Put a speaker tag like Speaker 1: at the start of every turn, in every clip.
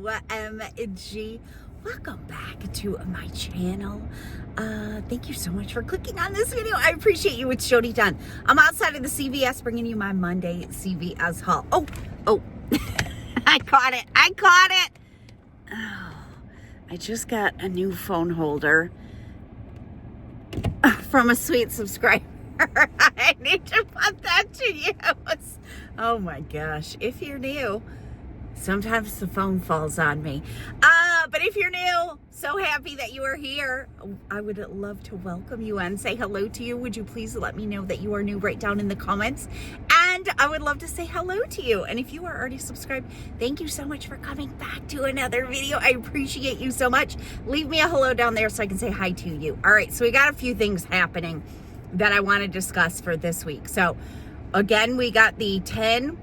Speaker 1: OMG. Welcome back to my channel. Thank you so much for clicking on this video. I appreciate you. It's Jody Dunn. I'm outside of the CVS bringing you my Monday CVS haul. Oh, I caught it. Oh, I just got a new phone holder from a sweet subscriber. I need to put that to use. Oh my gosh. If you're new, sometimes the phone falls on me. But if you're new, so happy that you are here. I would love to welcome you and say hello to you. Would you please let me know that you are new right down in the comments? And I would love to say hello to you. And if you are already subscribed, thank you so much for coming back to another video. I appreciate you so much. Leave me a hello down there so I can say hi to you. All right, so we got a few things happening that I want to discuss for this week. So again, we got the $10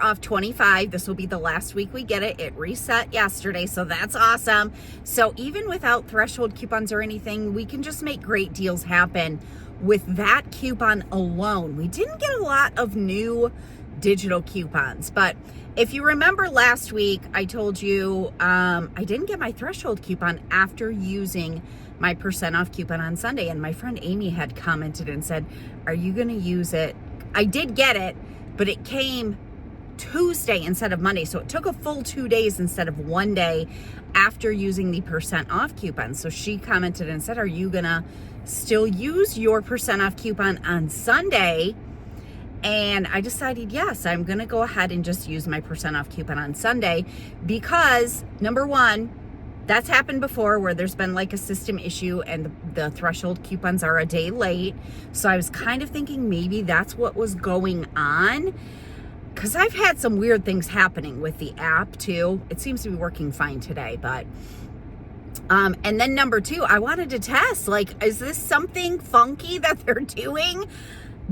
Speaker 1: off 25. This will be the last week we get it. It reset yesterday, so that's awesome. So even without threshold coupons or anything, we can just make great deals happen with that coupon alone. We didn't get a lot of new digital coupons, but if you remember last week, I told you I didn't get my threshold coupon after using my % off coupon on Sunday, and my friend Amy had commented and said, are you going to use it? I did get it, but it came Tuesday instead of Monday, so it took a full 2 days instead of 1 day after using the % off coupon. So she commented and said, are you gonna still use your % off coupon on Sunday? And I decided, yes, I'm gonna go ahead and just use my % off coupon on Sunday, because number one, that's happened before where there's been like a system issue and the threshold coupons are a day late. So I was kind of thinking maybe that's what was going on, because I've had some weird things happening with the app too. It seems to be working fine today, but and then number two, I wanted to test, like, is this something funky that they're doing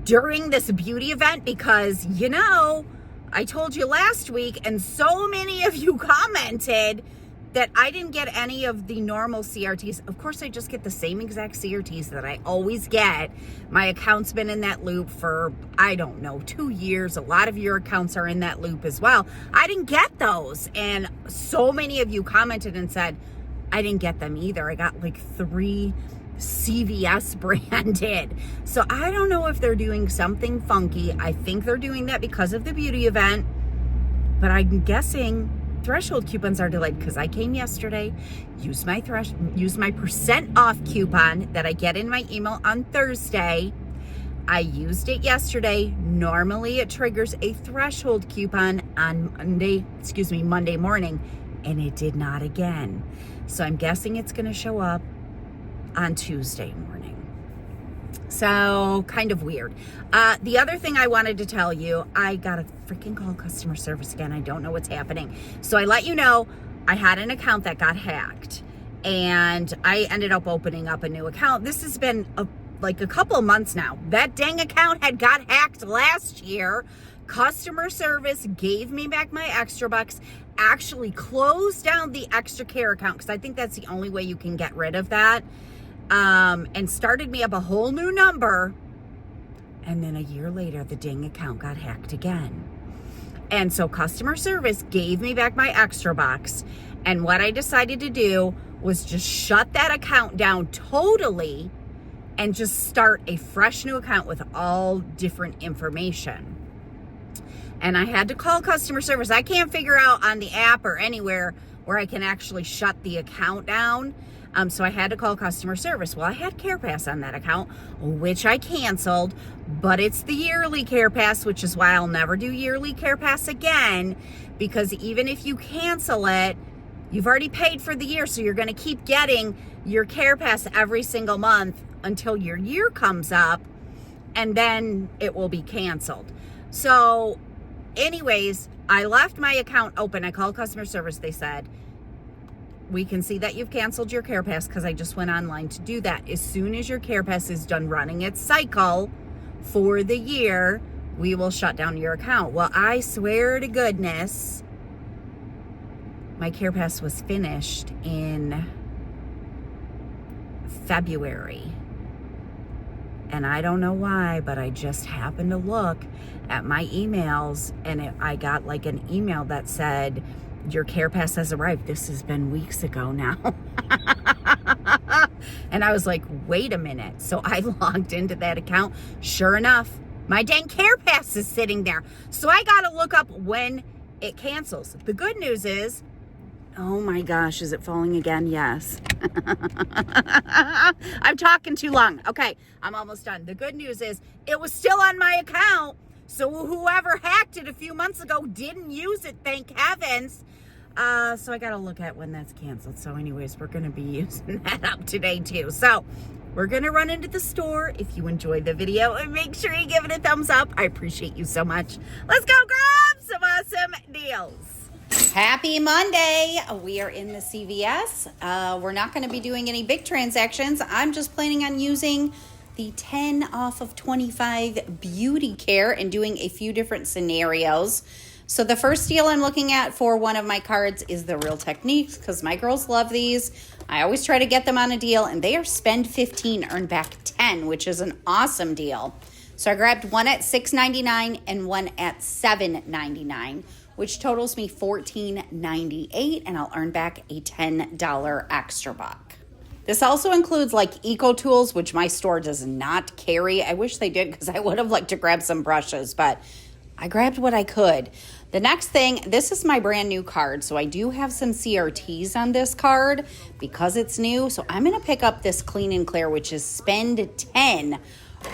Speaker 1: during this beauty event? Because, you know, I told you last week, and so many of you commented that I didn't get any of the normal CRTs. Of course, I just get the same exact CRTs that I always get. My account's been in that loop for, I don't know, 2 years. A lot of your accounts are in that loop as well. I didn't get those. And so many of you commented and said, I didn't get them either. I got like 3 CVS branded. So I don't know if they're doing something funky. I think they're doing that because of the beauty event, but I'm guessing threshold coupons are delayed because I came yesterday, used my % off coupon that I get in my email on Thursday. I used it yesterday. Normally it triggers a threshold coupon on Monday morning, and it did not again. So I'm guessing it's going to show up on Tuesday morning. So kind of weird. The other thing I wanted to tell you, I got a freaking call customer service again. I don't know what's happening. So I let you know I had an account that got hacked, and I ended up opening up a new account. This has been like a couple of months now. That dang account had got hacked last year. Customer service gave me back my extra bucks, actually closed down the extra care account, because I think that's the only way you can get rid of that. And started me up a whole new number. And then a year later, the dang account got hacked again. And so customer service gave me back my extra bucks. And what I decided to do was just shut that account down totally and just start a fresh new account with all different information. And I had to call customer service. I can't figure out on the app or anywhere where I can actually shut the account down. So I had to call customer service. Well, I had CarePass on that account, which I canceled, but it's the yearly CarePass, which is why I'll never do yearly CarePass again, because even if you cancel it, you've already paid for the year, so you're going to keep getting your CarePass every single month until your year comes up, and then it will be canceled. So anyways, I left my account open. I called customer service. They said, we can see that you've canceled your CarePass, because I just went online to do that. As soon as your CarePass is done running its cycle for the year, we will shut down your account. Well, I swear to goodness, my CarePass was finished in February. And I don't know why, but I just happened to look at my emails, and I got like an email that said, your care pass has arrived. This has been weeks ago now. And I was like, wait a minute. So I logged into that account. Sure enough, my dang care pass is sitting there. So I got to look up when it cancels. The good news is, oh my gosh, is it falling again? Yes. I'm talking too long. Okay, I'm almost done. The good news is it was still on my account. So whoever hacked it a few months ago didn't use it, thank heavens. So I got to look at when that's canceled. So anyways, we're going to be using that up today too. So we're going to run into the store. If you enjoyed the video, and make sure you give it a thumbs up. I appreciate you so much. Let's go grab some awesome deals. Happy Monday. We are in the CVS. We're not going to be doing any big transactions. I'm just planning on using the 10 off of 25 beauty care and doing a few different scenarios. So the first deal I'm looking at for one of my cards is the Real Techniques, because my girls love these. I always try to get them on a deal, and they are spend 15, earn back 10, which is an awesome deal. So I grabbed one at $6.99 and one at $7.99, which totals me $14.98, and I'll earn back a $10 extra buck. This also includes like Eco Tools, which my store does not carry. I wish they did, because I would have liked to grab some brushes, but I grabbed what I could. The next thing, this is my brand new card. So I do have some CRTs on this card because it's new. So I'm going to pick up this Clean and Clear, which is spend 10,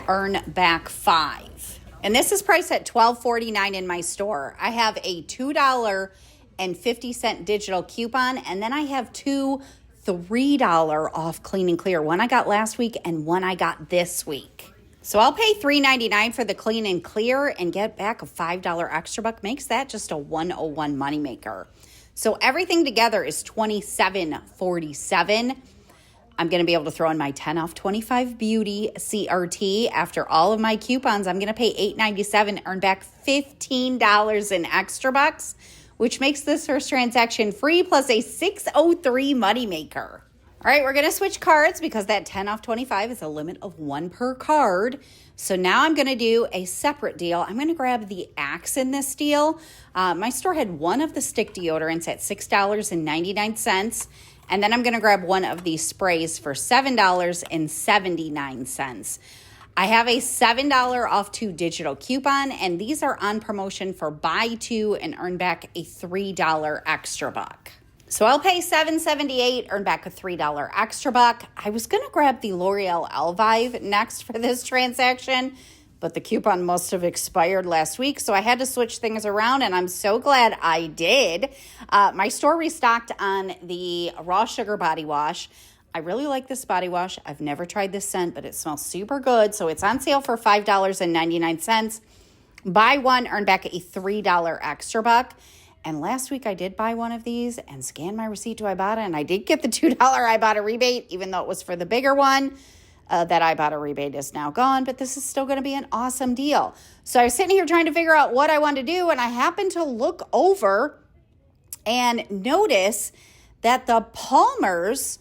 Speaker 1: earn back 5. And this is priced at $12.49 in my store. I have a $2.50 digital coupon, and then I have two $3 off Clean and Clear. One I got last week and one I got this week. So I'll pay $3.99 for the Clean and Clear and get back a $5 extra buck. Makes that just a $101 moneymaker. So everything together is $27.47. I'm going to be able to throw in my 10 off 25 beauty CRT. After all of my coupons, I'm going to pay $8.97, earn back $15 in extra bucks, which makes this first transaction free plus a $6.03 moneymaker. All right, we're going to switch cards because that 10 off 25 is a limit of one per card. So now I'm going to do a separate deal. I'm going to grab the Axe in this deal. My store had one of the stick deodorants at $6.99. And then I'm going to grab one of these sprays for $7.79. I have a $7 off 2 digital coupon, and these are on promotion for buy 2 and earn back a $3 extra buck. So I'll pay $7.78, earn back a $3 extra buck. I was going to grab the L'Oreal Elvive next for this transaction, but the coupon must have expired last week, so I had to switch things around, and I'm so glad I did. My store restocked on the Raw Sugar Body Wash. I really like this body wash. I've never tried this scent, but it smells super good, so it's on sale for $5.99. Buy one, earn back a $3 extra buck. And last week I did buy one of these and scan my receipt to IBOTTA, and I did get the $2 IBOTTA rebate, even though it was for the bigger one. That IBOTTA rebate is now gone, but this is still going to be an awesome deal. So I was sitting here trying to figure out what I wanted to do, and I happened to look over and notice that the Palmer's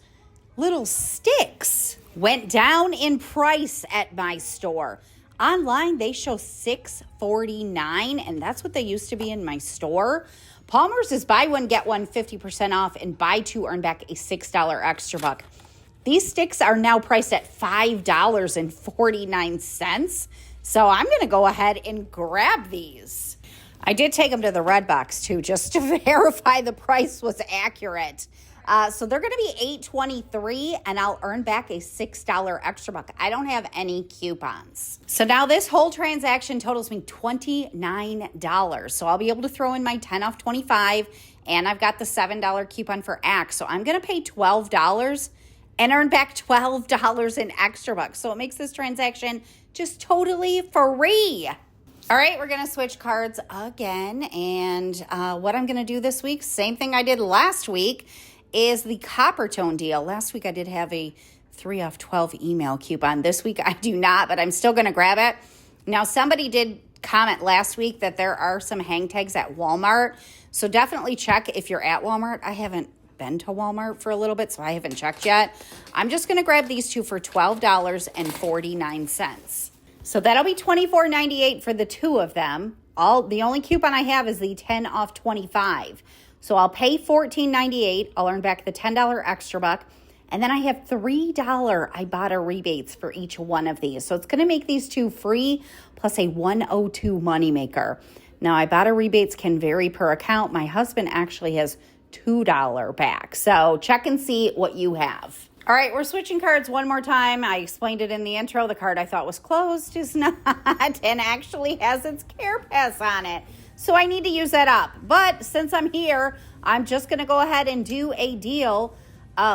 Speaker 1: little sticks went down in price at my store. Online, they show $6.49, and that's what they used to be in my store. Palmer's is buy one, get one 50% off, and buy 2, earn back a $6 extra buck. These sticks are now priced at $5.49. So I'm going to go ahead and grab these. I did take them to the Red Box too, just to verify the price was accurate. So they're going to be $8.23, and I'll earn back a $6 extra buck. I don't have any coupons. So now this whole transaction totals me $29. So I'll be able to throw in my 10 off 25, and I've got the $7 coupon for Axe. So I'm going to pay $12 and earn back $12 in extra bucks. So it makes this transaction just totally free. All right, we're going to switch cards again. And what I'm going to do this week, same thing I did last week, is the Coppertone deal. Last week I did have a 3 off 12 email coupon. This week I do not, but I'm still going to grab it. Now, somebody did comment last week that there are some hang tags at Walmart. So definitely check if you're at Walmart. I haven't been to Walmart for a little bit, so I haven't checked yet. I'm just going to grab these two for $12.49. So that'll be $24.98 for the two of them.
Speaker 2: the only coupon I have is the 10 off 25. So I'll pay $14.98. I'll earn back the $10 extra buck. And then I have $3 IBOTTA rebates for each one of these. So it's going to make these two free plus a 102 moneymaker. Now, IBOTTA rebates can vary per account. My husband actually has $2 back. So check and see what you have. All right, we're switching cards one more time. I explained it in the intro. The card I thought was closed is not and actually has its care pass on it. So I need to use that up. But since I'm here, I'm just going to go ahead and do a deal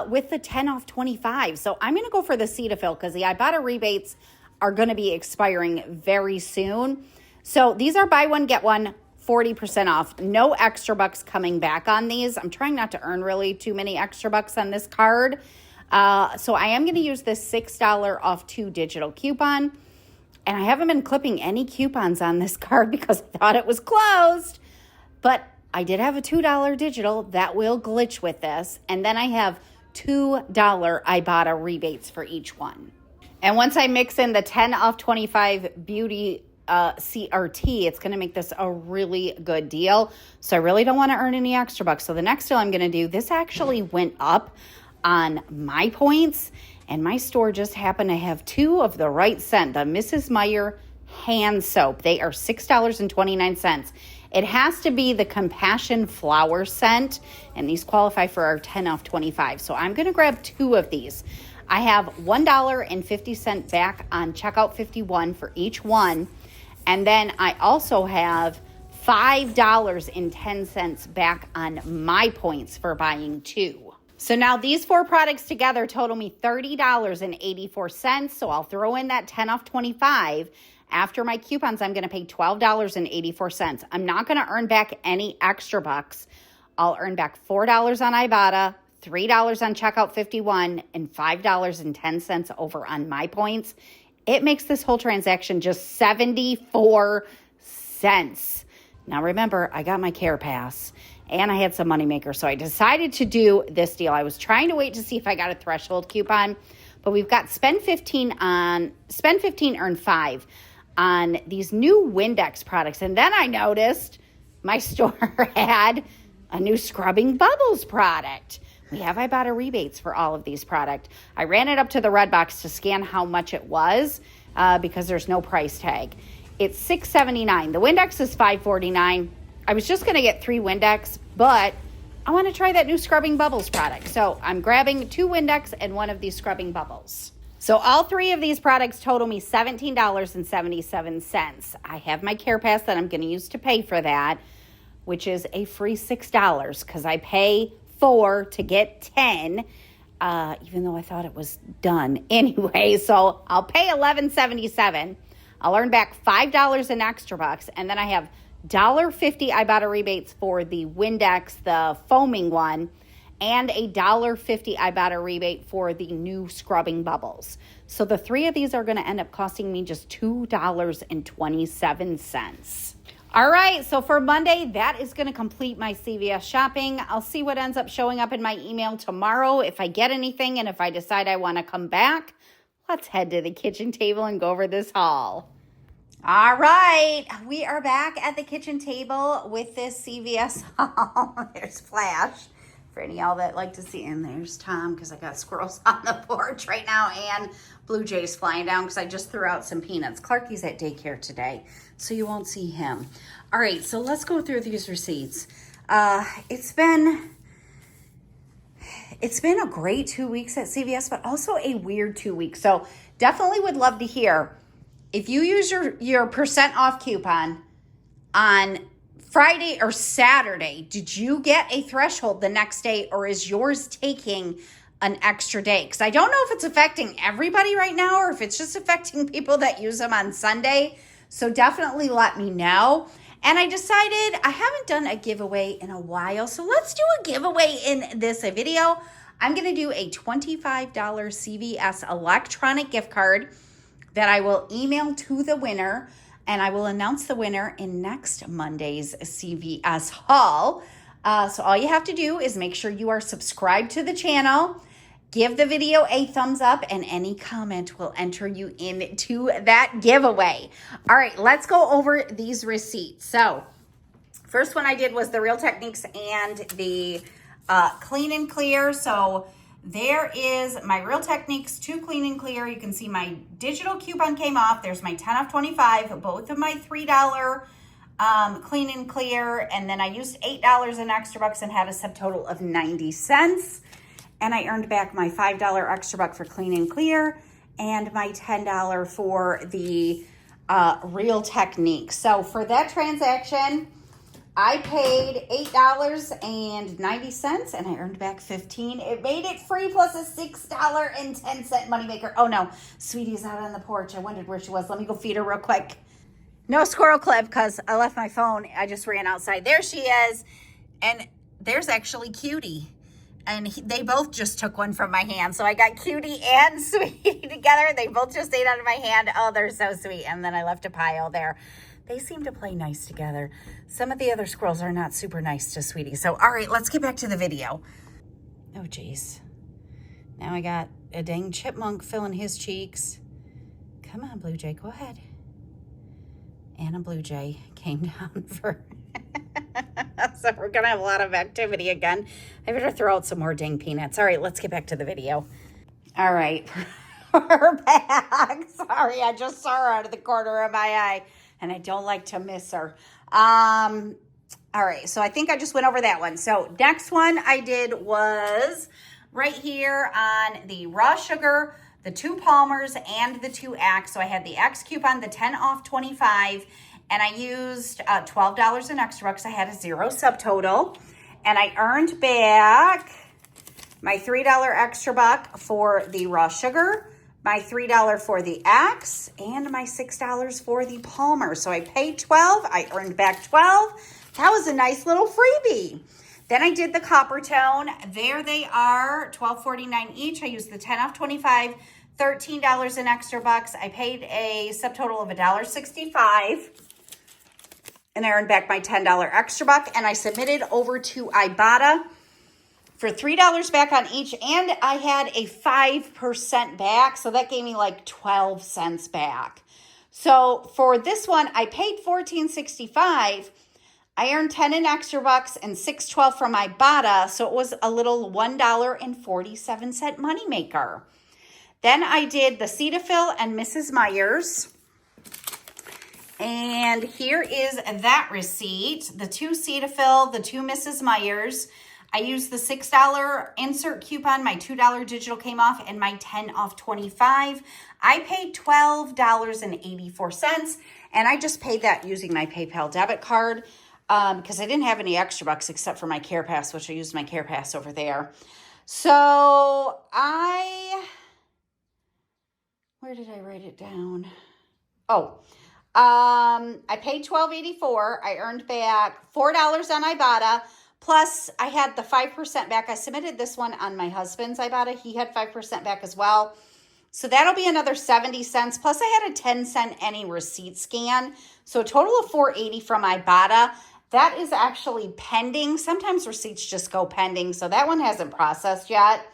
Speaker 2: with the 10 off 25. So I'm going to go for the Cetaphil because the IBOTTA rebates are going to be expiring very soon. So these are buy one, get one, 40% off. No extra bucks coming back on these. I'm trying not to earn really too many extra bucks on this card. So I am going to use this $6 off 2 digital coupon. And I haven't been clipping any coupons on this card because I thought it was closed. But I did have a $2 digital that will glitch with this. And then I have $2 IBOTTA rebates for each one. And once I mix in the 10 off 25 beauty CRT, it's going to make this a really good deal. So I really don't want to earn any extra bucks. So the next deal I'm going to do, this actually went up on mypoints. And my store just happened to have 2 of the right scent, the Mrs. Meyer hand soap. They are $6.29. It has to be the Compassion Flower scent, and these qualify for our 10 off 25. So I'm going to grab 2 of these. I have $1.50 back on checkout 51 for each one, and then I also have $5.10 back on mypoints for buying 2. So now these 4 products together total me $30.84. So I'll throw in that 10 off 25. After my coupons, I'm going to pay $12.84. I'm not going to earn back any extra bucks. I'll earn back $4 on IBOTTA, $3 on checkout 51, and $5.10 over on mypoints. It makes this whole transaction just 74 cents. Now remember, I got my care pass. And I had some moneymaker, so I decided to do this deal. I was trying to wait to see if I got a threshold coupon, but we've got spend 15, earn 5 on these new Windex products. And then I noticed my store had a new Scrubbing Bubbles product. We have IBOTTA rebates for all of these products. I ran it up to the red box to scan how much it was because there's no price tag. It's $6.79. The Windex is $5.49. I was just going to get 3 Windex, but I want to try that new Scrubbing Bubbles product. So I'm grabbing 2 Windex and 1 of these Scrubbing Bubbles. So all 3 of these products total me $17.77. I have my care pass that I'm going to use to pay for that, which is a free $6 because I pay 4 to get 10, even though I thought it was done anyway. So I'll pay $11.77. I'll earn back $5 in extra bucks, and then I have $1.50 IBOTTA rebates for the Windex, the foaming one, and a $1.50 IBOTTA rebate for the new Scrubbing Bubbles. So the 3 of these are going to end up costing me just $2.27. All right, so for Monday, that is going to complete my CVS shopping. I'll see what ends up showing up in my email tomorrow. If I get anything and if I decide I want to come back, let's head to the kitchen table and go over this haul. All right, we are back at the kitchen table with this CVS haul. There's Flash for any of y'all that like to see. And there's Tom because I got squirrels on the porch right now and blue jays flying down because I just threw out some peanuts. Clarky's at daycare today, so you won't see him. All right, so let's go through these receipts. It's been a great 2 weeks at CVS, but also a weird 2 weeks. So definitely would love to hear if you use your percent off coupon on Friday or Saturday, did you get a threshold the next day, or is yours taking an extra day? Because I don't know if it's affecting everybody right now or if it's just affecting people that use them on Sunday. So definitely let me know. And I decided I haven't done a giveaway in a while, so let's do a giveaway in this video. I'm going to do a $25 CVS electronic gift card that I will email to the winner, and I will announce the winner in next Monday's CVS haul. So all you have to do is make sure you are subscribed to the channel give the video a thumbs up, and any comment will enter you into that giveaway. All right, let's go over these receipts. So first one I did was the Real Techniques and the Clean and Clear. So there is my Real Techniques 2 Clean and Clear. You can see my digital coupon came off. There's my 10 off 25, both of my $3 Clean and Clear. And then I used $8 in extra bucks and had a subtotal of 90 cents. And I earned back my $5 extra buck for Clean and Clear and my $10 for the Real Techniques. So for that transaction, I paid $8.90 and I earned back $15. It made it free plus a $6.10 moneymaker. Oh no, Sweetie's out on the porch. I wondered where she was. Let me go feed her real quick. No squirrel clip because I left my phone. I just ran outside. There she is. And there's actually Cutie. And they both just took one from my hand. So I got Cutie and Sweetie together. They both just ate out of my hand. Oh, they're so sweet. And then I left a pile there. They seem to play nice together. Some of the other squirrels are not super nice to Sweetie. So, all right, let's get back to the video. Oh, geez. Now I got a dang chipmunk filling his cheeks. Come on, Blue Jay, go ahead. And a Blue Jay came down for... So we're going to have a lot of activity again. I better throw out some more dang peanuts. All right, let's get back to the video. All right, we're back. Sorry, I just saw her out of the corner of my eye. And I don't like to miss her. All right, so I think I just went over that one. So next one I did was right here on the raw sugar, the 2 Palmers, and the 2 X. So I had the X coupon, the 10 off 25, and I used $12 in extra bucks. I had a 0 subtotal, and I earned back my $3 extra buck for the raw sugar, my $3 for the X, and my $6 for the Palmer. So I paid $12. I earned back $12. That was a nice little freebie. Then I did the copper tone. There they are, $12.49 each. I used the 10 off 25, $13 in extra bucks. I paid a subtotal of $1.65. And I earned back my $10 extra buck. And I submitted over to IBOTTA for $3 back on each, and I had a 5% back, so that gave me like 12 cents back. So for this one, I paid $14.65. I earned 10 in extra bucks and $6.12 from IBOTTA, so it was a little $1.47 moneymaker. Then I did the Cetaphil and Mrs. Meyer's. And here is that receipt. The 2 Cetaphil, the 2 Mrs. Meyer's. I used the $6 insert coupon. My $2 digital came off and my 10 off 25. I paid $12.84, and I just paid that using my PayPal debit card because I didn't have any extra bucks except for my Care Pass, which I used my Care Pass over there. So where did I write it down? Oh, I paid $12.84. I earned back $4 on Ibotta. Plus, I had the 5% back. I submitted this one on my husband's Ibotta. He had 5% back as well. So that'll be another 70 cents. Plus, I had a 10-cent any receipt scan. So a total of $4.80 from Ibotta. That is actually pending. Sometimes receipts just go pending. So that one hasn't processed yet.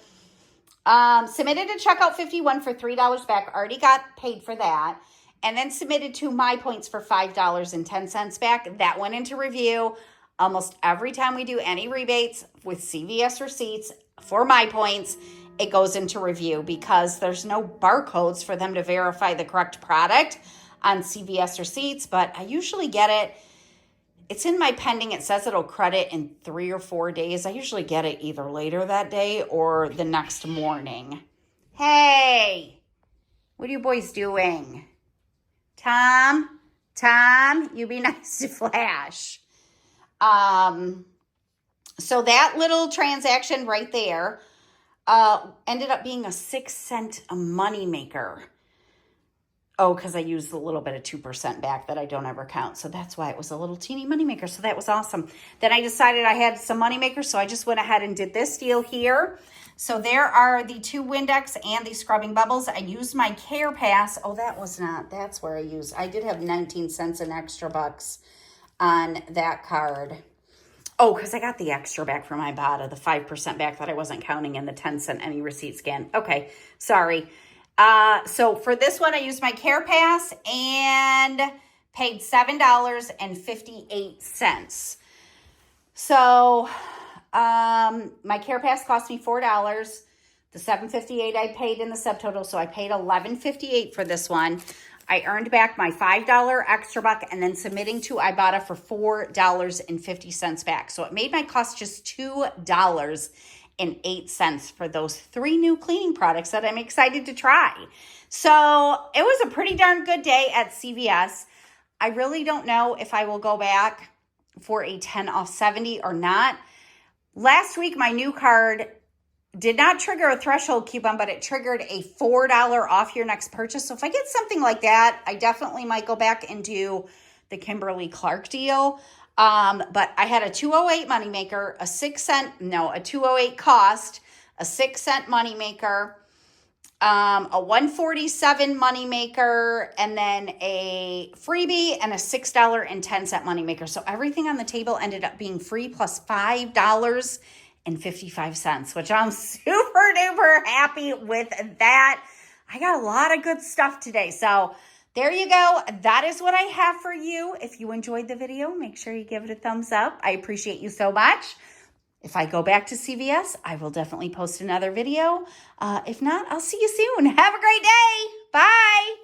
Speaker 2: Submitted to checkout 51 for $3 back. Already got paid for that. And then submitted to mypoints for $5.10 back. That went into review. Almost every time we do any rebates with CVS receipts for mypoints, it goes into review because there's no barcodes for them to verify the correct product on CVS receipts, but I usually get it. It's in my pending. It says it'll credit in 3 or 4 days. I usually get it either later that day or the next morning. Hey, what are you boys doing? Tom, you be nice to Flash. So that little transaction right there ended up being a 6-cent moneymaker. Oh, because I used a little bit of 2% back that I don't ever count. So that's why it was a little teeny moneymaker. So that was awesome. Then I decided I had some moneymakers, so I just went ahead and did this deal here. So there are the 2 Windex and the scrubbing bubbles. I used my Care Pass. Oh, that's where I did have 19 cents in extra bucks on that card. Oh, because I got the extra back from IBOTTA, the 5% back that I wasn't counting in the 10-cent any receipt scan. Okay, sorry. So for this one, I used my Care Pass and paid $7.58. So my Care Pass cost me $4. The $7.58 I paid in the subtotal, so I paid $11.58 for this one. I earned back my $5 extra buck and then submitting to IBOTTA for $4.50 back. So it made my cost just $2.08 for those 3 new cleaning products that I'm excited to try. So it was a pretty darn good day at CVS. I really don't know if I will go back for a 10 off 70 or not. Last week, my new card did not trigger a threshold coupon, but it triggered a $4 off your next purchase. So if I get something like that, I definitely might go back and do the Kimberly-Clark deal. But I had a 208 moneymaker, a 208 cost, a 6-cent moneymaker, a 147 moneymaker, and then a freebie and a $6.10 moneymaker. So everything on the table ended up being free plus $5.55, which I'm super duper happy with that. I got a lot of good stuff today. So there you go. That is what I have for you. If you enjoyed the video, make sure you give it a thumbs up. I appreciate you so much. If I go back to CVS, I will definitely post another video. If not, I'll see you soon. Have a great day. Bye.